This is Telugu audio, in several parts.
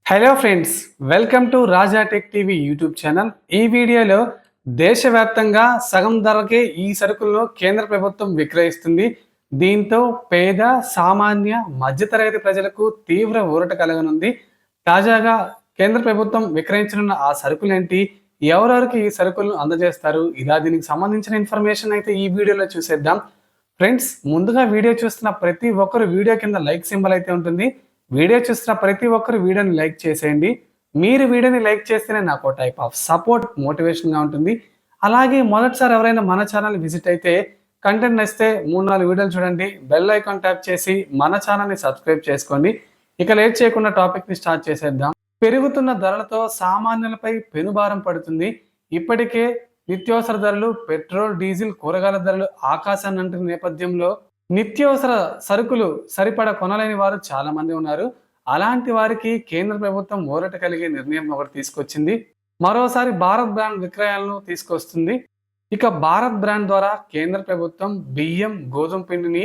Hello friends, welcome to Raja tech TV YouTube channel. ఈ వీడియోలో దేశవ్యాప్తంగా సగం ధరకే ఈ సరుకులను కేంద్ర ప్రభుత్వం విక్రయిస్తుంది. దీంతో పేద, సామాన్య, మధ్యతరగతి ప్రజలకు తీవ్ర ఊరట కలగనుంది. తాజాగా కేంద్ర ప్రభుత్వం విక్రయించనున్న ఆ సరుకులేంటి, ఎవరెవరికి ఈ సరుకులను అందజేస్తారు, ఇలా దీనికి సంబంధించిన ఇన్ఫర్మేషన్ అయితే ఈ వీడియోలో చూసేద్దాం. ఫ్రెండ్స్, ముందుగా వీడియో చూస్తున్న ప్రతి ఒక్కరు వీడియో కింద లైక్ సింబల్ అయితే ఉంటుంది. వీడియో చూస్తున్న ప్రతి ఒక్కరు వీడియోని లైక్ చేసేయండి. మీరు వీడియోని లైక్ చేస్తేనే నాకు టైప్ ఆఫ్ సపోర్ట్, మోటివేషన్గా ఉంటుంది. అలాగే మొదటిసారి ఎవరైనా మన ఛానల్ విజిట్ అయితే కంటెంట్ నచ్చితే 3-4 వీడియోలు చూడండి, బెల్ ఐకాన్ ట్యాప్ చేసి మన ఛానల్ని సబ్స్క్రైబ్ చేసుకోండి. ఇక లేట్ చేయకుండా టాపిక్ని స్టార్ట్ చేసేద్దాం. పెరుగుతున్న ధరలతో సామాన్యులపై పెనుభారం పడుతుంది. ఇప్పటికే నిత్యావసర ధరలు, పెట్రోల్, డీజిల్, కూరగాయల ధరలు ఆకాశాన్ని అంటున్న నేపథ్యంలో నిత్యావసర సరుకులు సరిపడా కొనలేని వారు చాలా మంది ఉన్నారు. అలాంటి వారికి కేంద్ర ప్రభుత్వం ఊరట కలిగే నిర్ణయం ఒకటి తీసుకొచ్చింది. మరోసారి భారత్ బ్రాండ్ విక్రయాలను తీసుకొస్తుంది. ఇక భారత్ బ్రాండ్ ద్వారా కేంద్ర ప్రభుత్వం బియ్యం, గోధుమ పిండిని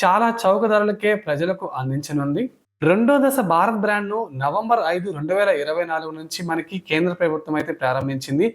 చాలా చౌక ధరలకే ప్రజలకు అందించనుంది. రెండో దశ భారత్ బ్రాండ్ ను నవంబర్ 5, 2024 నుంచి మనకి కేంద్ర ప్రభుత్వం అయితే ప్రారంభించింది.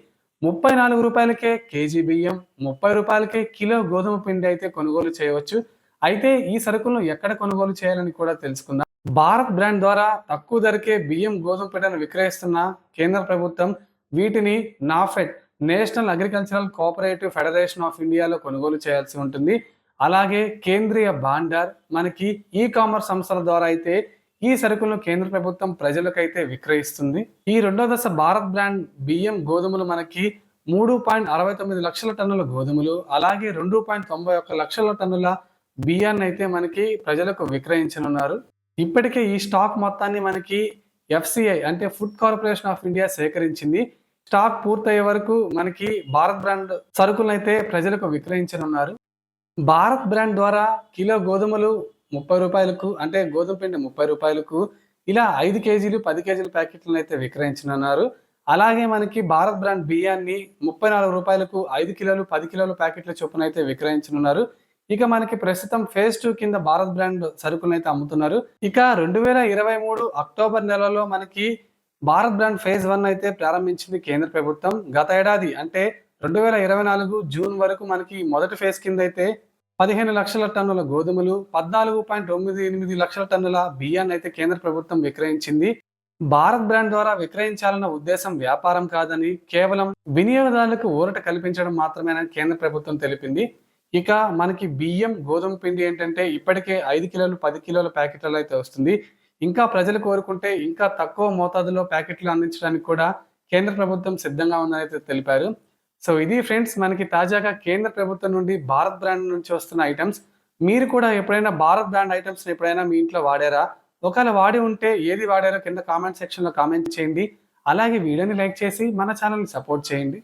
34 రూపాయలకే కేజీ బియ్యం, 30 రూపాయలకే కిలో గోధుమ పిండి అయితే కొనుగోలు చేయవచ్చు. అయితే ఈ సరుకులను ఎక్కడ కొనుగోలు చేయాలని కూడా తెలుసుకుందాం. భారత్ బ్రాండ్ ద్వారా తక్కువ ధరకే బియ్యం, గోధుమ పిండిని విక్రయిస్తున్న కేంద్ర ప్రభుత్వం వీటిని NAFED, national agricultural cooperative federation of ఇండియాలో కొనుగోలు చేయాల్సి ఉంటుంది. అలాగే కేంద్రీయ భాండార్, మనకి ఈ కామర్స్ సంస్థల ద్వారా అయితే ఈ సరుకులను కేంద్ర ప్రభుత్వం ప్రజలకైతే విక్రయిస్తుంది. ఈ రెండో దశ భారత్ బ్రాండ్ బియ్యం, గోధుమలు మనకి 3.69 లక్షల టన్నుల గోధుమలు, అలాగే 2.91 లక్షల టన్నుల బియ్యాన్ని అయితే మనకి ప్రజలకు విక్రయించనున్నారు. ఇప్పటికే ఈ స్టాక్ మొత్తాన్ని మనకి ఎఫ్సిఐ అంటే ఫుడ్ కార్పొరేషన్ ఆఫ్ ఇండియా సేకరించింది. స్టాక్ పూర్తయ్యే వరకు మనకి భారత్ బ్రాండ్ సరుకులను అయితే ప్రజలకు విక్రయించనున్నారు. భారత్ బ్రాండ్ ద్వారా కిలో గోధుమలు 30 రూపాయలకు, అంటే గోధుమ పిండి 30 రూపాయలకు ఇలా 5 కేజీలు, 10 కేజీల ప్యాకెట్లను అయితే విక్రయించనున్నారు. అలాగే మనకి భారత్ బ్రాండ్ బియ్యాన్ని 34 రూపాయలకు 5 కిలోలు, 10 కిలోల ప్యాకెట్ల చొప్పున అయితే విక్రయించనున్నారు. ఇక మనకి ప్రస్తుతం ఫేజ్ 2 కింద భారత్ బ్రాండ్ సరుకులను అయితే అమ్ముతున్నారు. ఇక 2023 అక్టోబర్ నెలలో మనకి భారత్ బ్రాండ్ ఫేజ్ 1 అయితే ప్రారంభించింది కేంద్ర ప్రభుత్వం. గత ఏడాది అంటే 2024 జూన్ వరకు మనకి మొదటి ఫేజ్ కింద అయితే 15 లక్షల టన్నుల గోధుమలు, 14.98 లక్షల టన్నుల బియ్యాన్ని అయితే కేంద్ర ప్రభుత్వం విక్రయించింది. భారత్ బ్రాండ్ ద్వారా విక్రయించాలన్న ఉద్దేశం వ్యాపారం కాదని, కేవలం వినియోగదారులకు ఊరట కల్పించడం మాత్రమేనని కేంద్ర ప్రభుత్వం తెలిపింది. ఇక మనకి బియ్యం, గోధుమ పిండి ఏంటంటే ఇప్పటికే 5 కిలోలు, 10 కిలోల ప్యాకెట్లలో అయితే వస్తుంది. ఇంకా ప్రజలు కోరుకుంటే ఇంకా తక్కువ మోతాదులో ప్యాకెట్లు అందించడానికి కూడా కేంద్ర ప్రభుత్వం సిద్ధంగా ఉందని అయితే తెలిపారు. సో ఇది ఫ్రెండ్స్, మనకి తాజాగా కేంద్ర ప్రభుత్వం నుండి భారత్ బ్రాండ్ నుంచి వస్తున్న ఐటమ్స్. మీరు కూడా ఎప్పుడైనా భారత్ బ్రాండ్ ఐటమ్స్ ఎప్పుడైనా మీ ఇంట్లో వాడారా? ఒకవేళ వాడి ఉంటే ఏది వాడారో కింద కామెంట్ సెక్షన్లో కామెంట్ చేయండి. అలాగే వీడియోని లైక్ చేసి మన ఛానల్ని సపోర్ట్ చేయండి.